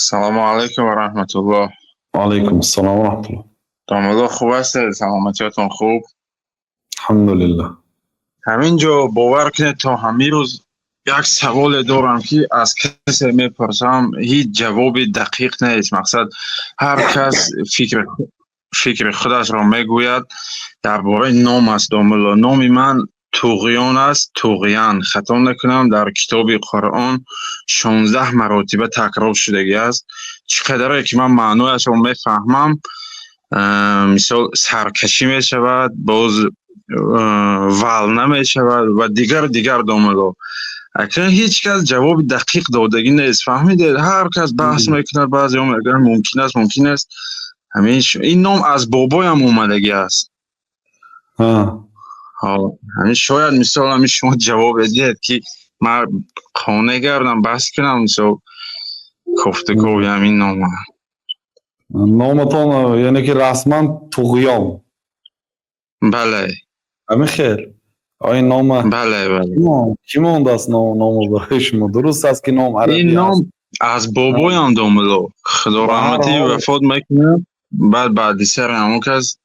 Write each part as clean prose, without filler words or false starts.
سلام علیکم و رحمت الله. وعلیکم السلام و رحمت الله. دامادا خوب هستید؟ سلامتیاتون خوب؟ الحمدلله. همینجا باور کنید تا همین روز یک سوال دارم که از کسی میپرسم هیچ جواب دقیق نیست. مقصد هر کس فکر خودش را میگوید. درباره نام است دامادا. نام من طغیان است. طغیان خطا نکنم در کتاب قرآن 16 مرتبه تکرار شدگی است. چقدر که من معنایش را میفهمم، مثال سرکشی می شود، باز ولنه می شود و دیگر دامادا. اکنون هیچ کس جواب دقیق دادگی نیست. فهمیدید؟ هر کس بحث میکنه، بعضی هم میگن ممکن است این نام از بابایم اومدگی است. همین شاید مثال همین شما جواب دید که من خانه گردم بحث کنم مثال گفتگو همین نام. نامتان یعنی که رسما طغیان. بله همین خیر. آیا نام بله کی مونده است نام برای شما؟ درست است که نام این عربی است. نام از بابایم داملو. خدا رحمتی وفات میکنه. بعد سر همون کس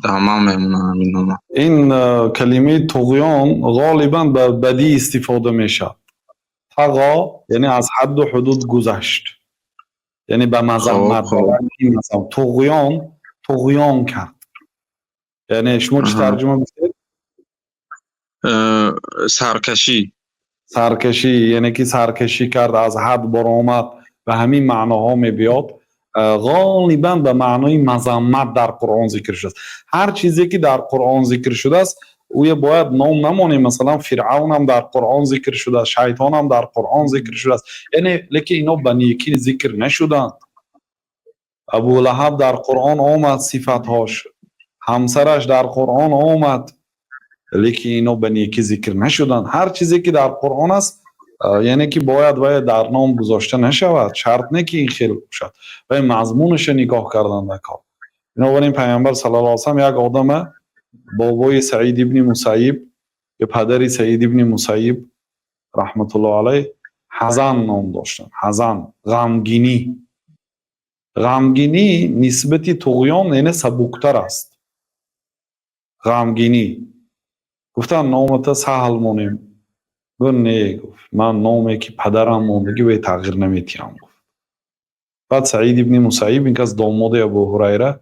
تمام میمونه همین نام. این کلمه طغیان غالبا به بدی استفاده میشه. طغا یعنی از حد و حدود گذشت، یعنی به مذمت. طغیان کرد. یعنی شما چه ترجمه میکنید؟ سرکشی، یعنی که سرکشی کرد، از حد برآمد، به همین معناها میبیاد. غالبا به معنای مذمت در قرآن ذکر شده است. هر چیزی که در قرآن ذکر شده است او باید نام نمانه. مثلا فرعون هم در قرآن ذکر شده است، شیطان هم در قرآن ذکر شده است، یعنی لیکن اینا به نیکی ذکر نشدند. ابو لهب در قرآن آمد صفتهاش، همسرش در قرآن آمد، لیکن اینا به نیکی ذکر نشدند. هر چیزی که در قرآن است یعنی که باید در نام گذاشته نشود. شرط نه که این خیلی باشد و مضمونش نگاه کردن در کار. بنابراین پیامبر صلی الله علیه و سلم یک آدم بابای سعید ابن مسیب یا پدری سعید ابن مسیب رحمت الله علیه حزن نام داشتن. حزن، غمگینی نسبت طغیان یعنی سبکتر است. غمگینی گفتن نامت سهل مونیم. گفت نه، گفت من نامی که پدرم موندگی به تغییر نمیتیم. بعد سعید ابن مسیب این که از داماد ابو هریره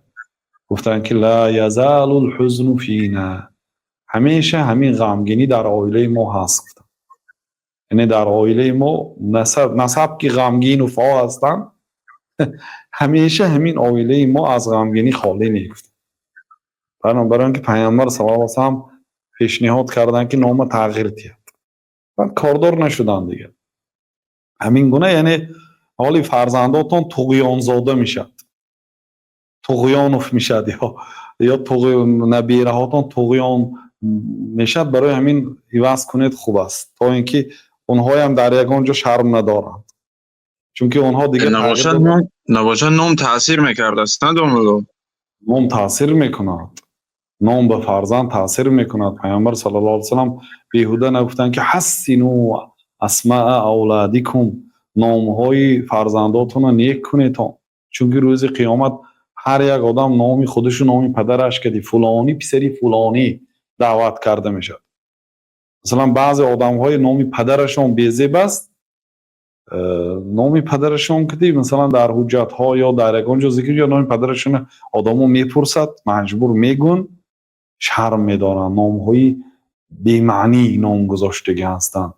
گفتن که لا یزال الحزن فینا، همیشه همین غمگینی در عائله ما هست. یعنی در عائله ما نسب که غمگین و فا هستن همیشه همین عائله ما از غمگینی خالی نیست. برای که پیامبر صلی الله علیه و سلم پیشنهاد کردن که نام تغییر دهد. بعد کاردار نشدن دیگه. همین گونه یعنی حالی فرزنداتون طغیان زاده میشد، طغیانوف میشد، یا نبیره هاتون طغیان میشد. برای همین حواس کنید خوب است تا اینکه اونها هم در یگان جا شرم ندارند، چون که اونها دیگه نباشد نام تاثیر میکرد است. نام تاثیر میکند، نام به فرزند تاثیر میکند. پیامبر صلی الله علیه و سلم بیهوده نگفتن که حسنوا اسماء اولادکم، نامهای فرزنداتون رو نیک کنید، چون که روز قیامت هر یک آدم نامی خودش و نامی پدرش که فلانی پسری فلانی دعوت کرده میشه. مثلا بعضی آدم های نامی پدرشون بیزیب است، نامی پدرشون که مثلا در حجت ها یا در اونجا ذکر یا نامی پدرشون آدمو میپرسد، مجبور میگن، شرم میدارن. نام های بی‌معنی نام گذاشتگی هستند.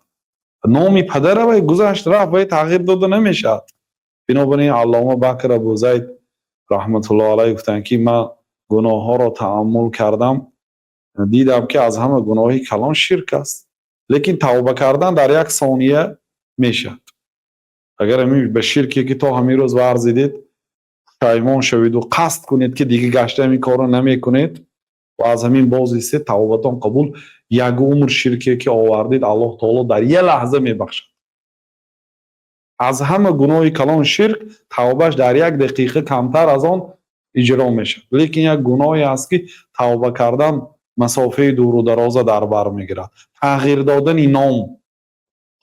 نامی پدر و گذشت رفت و تغییر داده نمیشد. بنابراین علامه بکر ابوزید رحمت الله علیه گفتن که من گناه ها را تأمل کردم، دیدم که از همه گناهی کلان شرک است، لیکن توبه کردن در یک ثانیه میشد. اگر همین به شرکی که تا همین روز ورزیدید پشیمان شوید و قصد کنید که دیگه گشته این کارو نمی کنید و از همین باز ایستید، توبتان قبول. یک عمر شرکی که آوردید الله تعالی در یک لحظه میبخشد. از همه گناه کلان شرک توبهش در یک دقیقه کمتر از آن اجرا میشه، لیکن یک گناهی است که توبه کردن مسافه دور و دراز در بر میگیرد. تغییر دادن نام،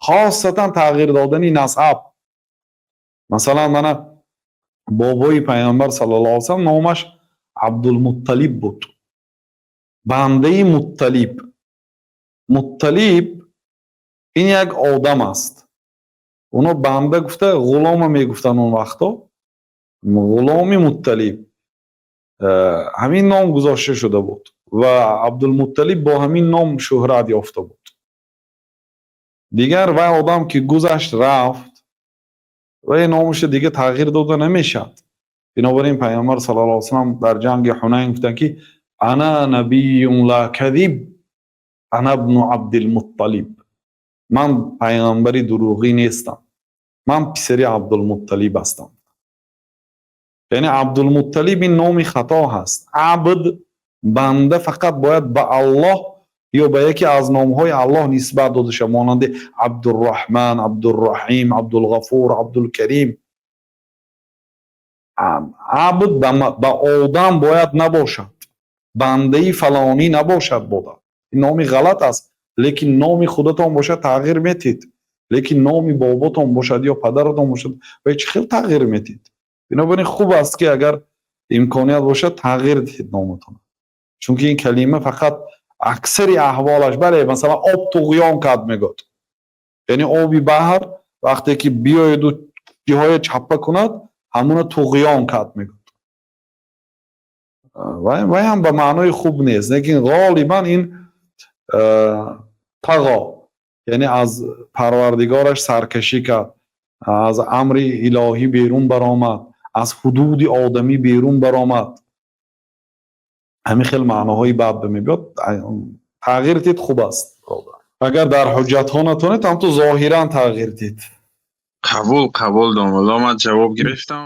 خاصتا تغییر دادن نسب، مثلا من بابای پیامبر صلی الله علیه و سلم نامش عبدالمطلب بود. بنده مطلب این یک آدم است. اونو بنده گفته، غلام میگفتن اون وقتا، غلام مطلب. همین نام گذاشته شده بود و عبدالمطلب با همین نام شهرت یافته بود. دیگر و آدم که گذشت رفت و نامش دیگه تغییر داده نمیشد. بنابراین پیامبر صلی الله علیه و سلم در جنگ حنین گفتن که انا نبی لا کذب، انا ابن عبدالمطلب. من پیامبری دروغی نیستم، من پسری عبدالمطلب هستم. یعنی عبدالمطلب این نام خطا هست. عبد، بنده، فقط باید به الله یا به یکی از نامهای الله نسبت داده شود، مانند عبدالرحمن، عبدالرحیم، عبدالغفور، عبدالکریم. عبد به آدم باید نباشد، بنده فلانی نباشد. بود این نامی غلط است. لیکن نام خودتان باشد تغییر میتید، لیکن نام باباتان باشد یا پدرتان باشد و هیچ خیلی تغییر میتید. بنابراین خوب است که اگر امکانیت باشد تغییر دهید نامتان، چون که این کلمه فقط اکثر احوالش برای مثلا آب طغیان کرد میگد، یعنی آبی بحر وقتی که بیاید و جهای چپه کند همون طغیان کرد میگد و هم به معنای خوب نیست. لیکن غالبا این طغا، یعنی از پروردگارش سرکشی کرد، از امر الهی بیرون برآمد، از حدود آدمی بیرون برآمد. همین خیلی معناهای بد میاد. تغییر دید خوب است. اگر در حجت ها نتونید هم تو ظاهرا تغییر دید. قبول دام. الله من جواب گرفتم.